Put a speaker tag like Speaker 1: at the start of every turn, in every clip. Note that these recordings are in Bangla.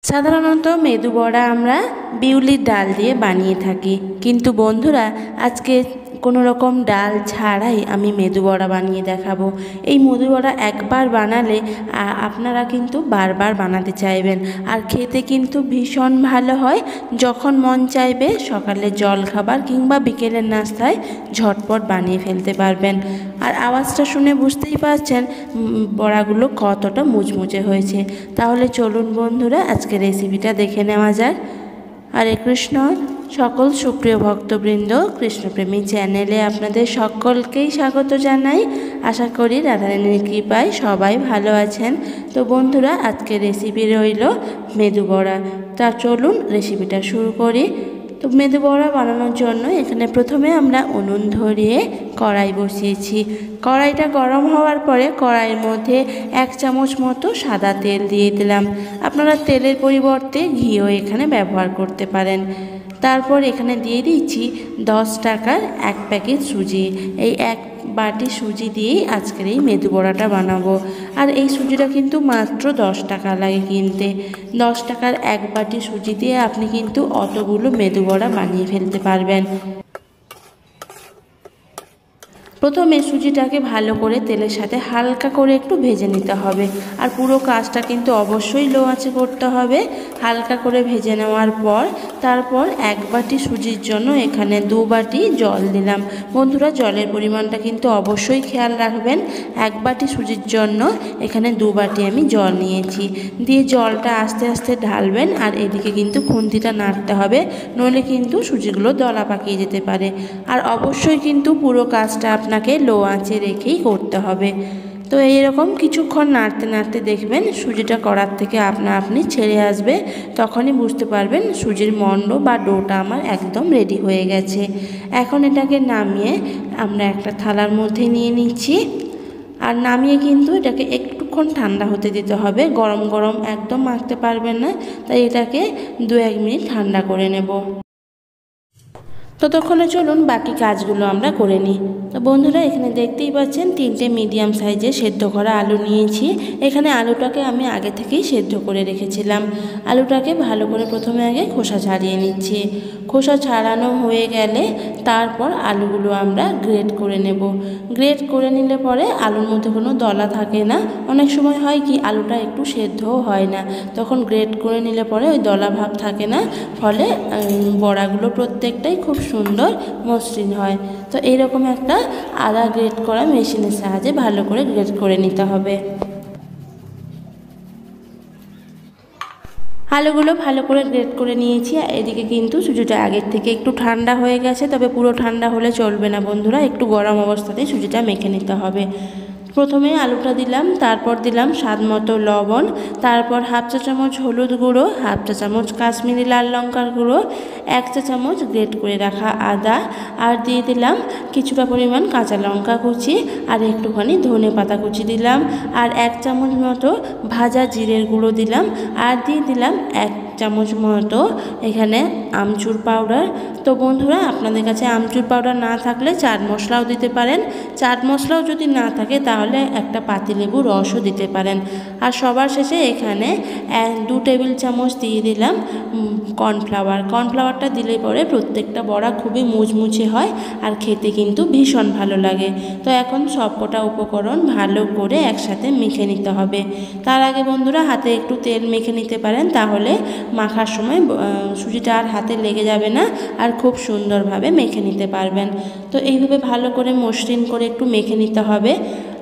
Speaker 1: সাধারণত মেদু বড়া আমরা বিউলির ডাল দিয়ে বানিয়ে থাকি, কিন্তু বন্ধুরা আজকে কোনো রকম ডাল ছাড়াই আমি মেদু বড়া বানিয়ে দেখাবো। এই মেদু বড়া একবার বানালে আপনারা কিন্তু বারবার বানাতে চাইবেন, আর খেতে কিন্তু ভীষণ ভালো হয়। যখন মন চাইবে সকালে জলখাবার কিংবা বিকেলের নাস্তায় ঝটপট বানিয়ে ফেলতে পারবেন। আর আওয়াজটা শুনে বুঝতেই পারছেন বড়াগুলো কতটা মুচমুচে হয়েছে। তাহলে চলুন বন্ধুরা আজকে রেসিপিটা দেখে নেওয়া যাক। হরে কৃষ্ণ। সকল সুপ্রিয় ভক্তবৃন্দ, কৃষ্ণপ্রেমী চ্যানেলে আপনাদের সকলকেই স্বাগত জানাই। আশা করি রাধারানীর কৃপায় সবাই ভালো আছেন। তো বন্ধুরা আজকে রেসিপি রইল মেদু বড়া। তা চলুন রেসিপিটা শুরু করি। তো মেদু বড়া বানানোর জন্য এখানে প্রথমে আমরা উনুন ধরিয়ে কড়াই বসিয়েছি। কড়াইটা গরম হওয়ার পরে কড়াইয়ের মধ্যে 1 চামচ মতো সাদা তেল দিয়ে দিলাম। আপনারা তেলের পরিবর্তে ঘিও এখানে ব্যবহার করতে পারেন। তারপর এখানে দিয়ে দিচ্ছি 10 টাকার 1 প্যাকেট সুজি। এই 1 বাটি সুজি দিয়েই আজকের এই মেদু বড়াটা বানাবো। আর এই সুজিটা কিন্তু মাত্র 10 টাকা লাগে কিনতে। 10 টাকার 1 বাটি সুজি দিয়ে আপনি কিন্তু অতগুলো মেদু বড়া বানিয়ে ফেলতে পারবেন। প্রথমে সুজিটাকে ভালো করে তেলের সাথে হালকা করে একটু ভেজে নিতে হবে। আর পুরো কাজটা কিন্তু অবশ্যই লো আঁচে করতে হবে। হালকা করে ভেজে নেওয়ার পর তারপর 1 বাটি সুজির জন্য এখানে 2 বাটি জল দিলাম। বন্ধুরা জলের পরিমাণটা কিন্তু অবশ্যই খেয়াল রাখবেন। 1 বাটি সুজির জন্য এখানে 2 বাটি আমি জল নিয়েছি। দিয়ে জলটা আস্তে আস্তে ঢালবেন, আর এদিকে কিন্তু খুন্তিটা নাড়তে হবে, নইলে কিন্তু সুজিগুলো দলা পাকিয়ে যেতে পারে। আর অবশ্যই কিন্তু পুরো কাজটা আপনাকে লো আঁচে রেখেই করতে হবে। তো এইরকম কিছুক্ষণ নাড়তে নাড়তে দেখবেন সুজিটা কড়ার থেকে আপনি ছেড়ে আসবে। তখনই বুঝতে পারবেন সুজির মণ্ড বা ডোটা আমার একদম রেডি হয়ে গেছে। এখন এটাকে নামিয়ে আমরা একটা থালার মধ্যে নিয়ে নিচ্ছি। আর নামিয়ে কিন্তু এটাকে একটুক্ষণ ঠান্ডা হতে দিতে হবে। গরম গরম একদম মাখতে পারবেন না, তাই এটাকে 2-1 মিনিট ঠান্ডা করে নেব। ততক্ষণে চলুন বাকি কাজগুলো আমরা করে নিই। তো বন্ধুরা এখানে দেখতেই পাচ্ছেন 3টে মিডিয়াম সাইজের সেদ্ধ করা আলু নিয়েছি। এখানে আলুটাকে আমি আগে থেকেই সেদ্ধ করে রেখেছিলাম। আলুটাকে ভালো করে প্রথমে আগে খোসা ছাড়িয়ে নিচ্ছি। খোসা ছাড়ানো হয়ে গেলে তারপর আলুগুলো আমরা গ্রেট করে নেব। গ্রেট করে নিলে পরে আলুর মধ্যে কোনো দলা থাকে না। অনেক সময় হয় কি আলুটা একটু সেদ্ধও হয় না, তখন গ্রেট করে নিলে পরে ওই দলা ভাব থাকে না, ফলে বড়াগুলো প্রত্যেকটাই খুব সুন্দর মসৃণ হয়। তো এইরকম একটা আদা গ্রেট করা মেশিনের সাহায্যে ভালো করে গ্রেট করে নিতে হবে। আলুগুলো ভালো করে গ্রেট করে নিয়েছি। এদিকে কিন্তু সুজিটা আগের থেকে একটু ঠান্ডা হয়ে গেছে, তবে পুরো ঠান্ডা হলে চলবে না বন্ধুরা, একটু গরম অবস্থাতেই সুজিটা মেখে নিতে হবে। প্রথমে আলুটা দিলাম, তারপর দিলাম স্বাদ মতো লবণ, তারপর 1/2 চা চামচ হলুদ গুঁড়ো, 1/2 চা চামচ কাশ্মীরি লাল লঙ্কার গুঁড়ো, 1 চা চামচ গ্রেট করে রাখা আদা, আর দিয়ে দিলাম কিছুটা পরিমাণ কাঁচা লঙ্কা কুচি, আর একটুখানি ধনে পাতা কুচি দিলাম, আর 1 চামচ মতো ভাজা জিরের গুঁড়ো দিলাম, আর দিয়ে দিলাম 1 চামচ মতো এখানে আমচুর পাউডার। তো বন্ধুরা আপনাদের কাছে আমচুর পাউডার না থাকলে চাট মশলাও দিতে পারেন। চাট মশলাও যদি না থাকে তাহলে একটা পাতিলেবু রসও দিতে পারেন। আর সবার শেষে এখানে 2 টেবিল চামচ দিয়ে দিলাম কর্নফ্লাওয়ার। কর্নফ্লাওয়ারটা দিলে পরে প্রত্যেকটা বড়া খুবই মুচমুচে হয়, আর খেতে কিন্তু ভীষণ ভালো লাগে। তো এখন সবকটা উপকরণ ভালো করে একসাথে মেখে নিতে হবে। তার আগে বন্ধুরা হাতে একটু তেল মেখে নিতে পারেন, তাহলে মাখার সময় সুজিটা আর হাতে লেগে যাবে না, আর খুব সুন্দরভাবে মেখে নিতে পারবেন। তো এইভাবে ভালো করে মসৃণ করে একটু মেখে নিতে হবে।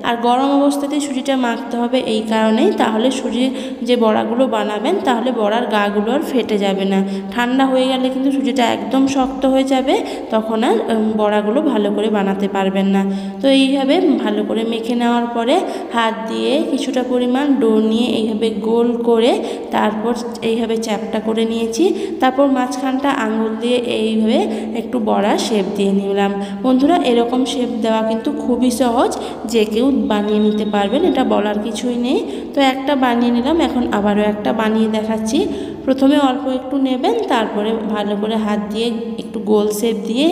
Speaker 1: আর গরম অবস্থাতেই সুজিটা মাখতে হবে এই কারণেই, তাহলে সুজির যে বড়াগুলো বানাবেন তাহলে বড়ার গাগুলো আর ফেটে যাবে না। ঠান্ডা হয়ে গেলে কিন্তু সুজিটা একদম শক্ত হয়ে যাবে, তখন আর বড়াগুলো ভালো করে বানাতে পারবেন না। তো এইভাবে ভালো করে মেখে নেওয়ার পরে হাত দিয়ে কিছুটা পরিমাণ ডো নিয়ে এইভাবে গোল করে তারপর এইভাবে চ্যাপটা করে নিয়েছি। তারপর মাঝখানটা আঙুল দিয়ে এইভাবে একটু বড়া শেপ দিয়ে নিলাম। বন্ধুরা এরকম শেপ দেওয়া কিন্তু খুবই সহজ, যে কেউ বানিয়ে নিতে পারবেন, এটা বলার কিছুই নেই। তো একটা বানিয়ে নিলাম, এখন আবারও একটা বানিয়ে দেখাচ্ছি। প্রথমে অল্প একটু নেবেন, তারপরে ভালো করে হাত দিয়ে একটু গোল শেপ দিয়ে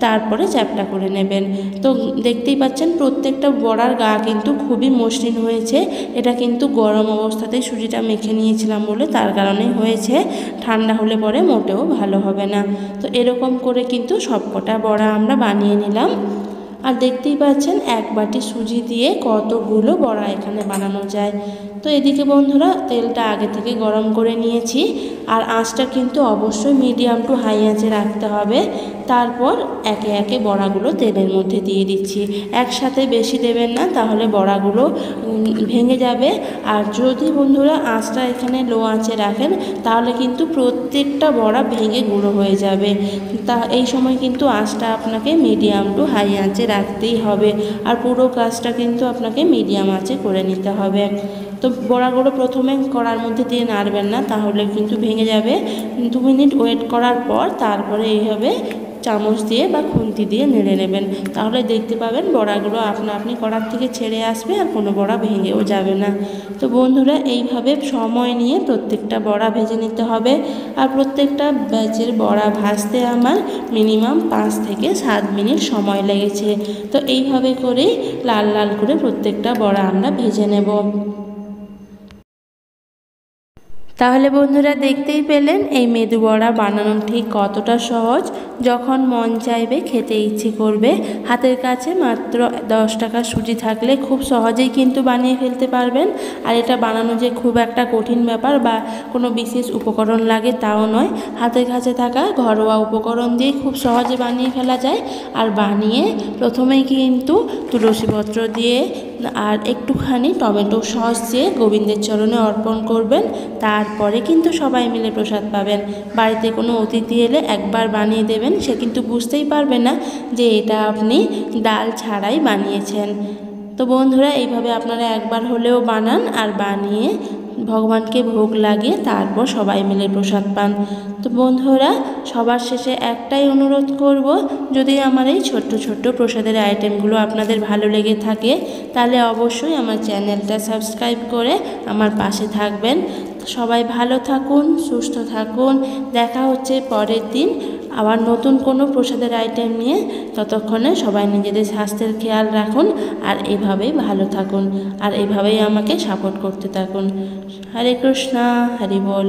Speaker 1: তারপরে চ্যাপটা করে নেবেন। তো দেখতেই পাচ্ছেন প্রত্যেকটা বড়ার গা কিন্তু খুবই মসৃণ হয়েছে। এটা কিন্তু গরম অবস্থাতেই সুজিটা মেখে নিয়েছিলাম বলে তার কারণেই হয়েছে, ঠান্ডা হলে পরে মোটেও ভালো হবে না। তো এরকম করে কিন্তু সবকটা বড়া আমরা বানিয়ে নিলাম। আর দেখতেই পাচ্ছেন এক বাটি সুজি দিয়ে কতগুলো বড়া এখানে বানানো যায়। তো এদিকে বন্ধুরা তেলটা আগে থেকে গরম করে নিয়েছি, আর আঁচটা কিন্তু অবশ্যই মিডিয়াম টু হাই আঁচে রাখতে হবে। তারপর একে একে বড়াগুলো তেলের মধ্যে দিয়ে দিচ্ছি। একসাথে বেশি দেবেন না, তাহলে বড়াগুলো ভেঙে যাবে। আর যদি বন্ধুরা আঁচটা এখানে লো আঁচে রাখেন তাহলে কিন্তু প্রত্যেকটা বড়া ভেঙে গুঁড়ো হয়ে যাবে। তা এই সময় কিন্তু আঁচটা আপনাকে মিডিয়াম টু হাই আঁচে রাখতেই হবে, আর পুরো কাজটা কিন্তু আপনাকে মিডিয়াম আঁচে করে নিতে হবে। তো বড়াগুলো প্রথমে কড়ার মধ্যে দিয়ে নাড়বেন না, তাহলে কিন্তু ভেঙে যাবে। 2 মিনিট ওয়েট করার পর তারপরে এইভাবে চামচ দিয়ে বা খুন্তি দিয়ে নেড়ে নেবেন, তাহলে দেখতে পাবেন বড়াগুলো আপনা আপনি কড়ার থেকে ছেড়ে আসবে আর কোনো বড়া ভেঙেও যাবে না। তো বন্ধুরা এইভাবে সময় নিয়ে প্রত্যেকটা বড়া ভেজে নিতে হবে। আর প্রত্যেকটা ব্যাচের বড়া ভাজতে আমার মিনিমাম 5 থেকে 7 মিনিট সময় লেগেছে। তো এইভাবে করেই লাল লাল করে প্রত্যেকটা বড়া আমরা ভেজে নেব। তাহলে বন্ধুরা দেখতেই পেলেন এই মেদু বড়া বানানো ঠিক কতটা সহজ। যখন মন চাইবে খেতে ইচ্ছে করবে, হাতের কাছে মাত্র 10 টাকা সুজি থাকলে খুব সহজেই কিন্তু বানিয়ে ফেলতে পারবেন। আর এটা বানানো যে খুব একটা কঠিন ব্যাপার বা কোনো বিশেষ উপকরণ লাগে তাও নয়, হাতের কাছে থাকা ঘরোয়া উপকরণ দিয়ে খুব সহজে বানিয়ে ফেলা যায়। আর বানিয়ে প্রথমেই কিন্তু তুলসী পত্র দিয়ে আর একটুখানি টমেটো সস দিয়ে গোবিন্দের চরণে অর্পণ করবেন। তারপরে কিন্তু সবাই মিলে প্রসাদ পাবেন। বাড়িতে কোনো অতিথি এলে একবার বানিয়ে দেবেন, সে কিন্তু বুঝতেই পারবে না যে এটা আপনি ডাল ছাড়াই বানিয়েছেন। তো বন্ধুরা এইভাবে আপনারা একবার হলেও বানান, আর বানিয়ে ভগবানকে ভোগ লাগিয়ে তারপর সবাই মিলে প্রসাদ পান। তো বন্ধুরা সবার শেষে একটাই অনুরোধ করব, যদি আমার এই ছোট্ট ছোট্ট প্রসাদের আইটেমগুলো আপনাদের ভালো লেগে থাকে তাহলে অবশ্যই আমার চ্যানেলটা সাবস্ক্রাইব করে আমার পাশে থাকবেন। সবাই ভালো থাকুন, সুস্থ থাকুন। দেখা হচ্ছে পরের দিন আবার নতুন কোনো প্রসাদের আইটেম নিয়ে। ততক্ষণে সবাই নিজেদের স্বাস্থ্যের খেয়াল রাখুন, আর এভাবেই ভালো থাকুন, আর এভাবেই আমাকে সাপোর্ট করতে থাকুন। হরে কৃষ্ণা, হরি বল।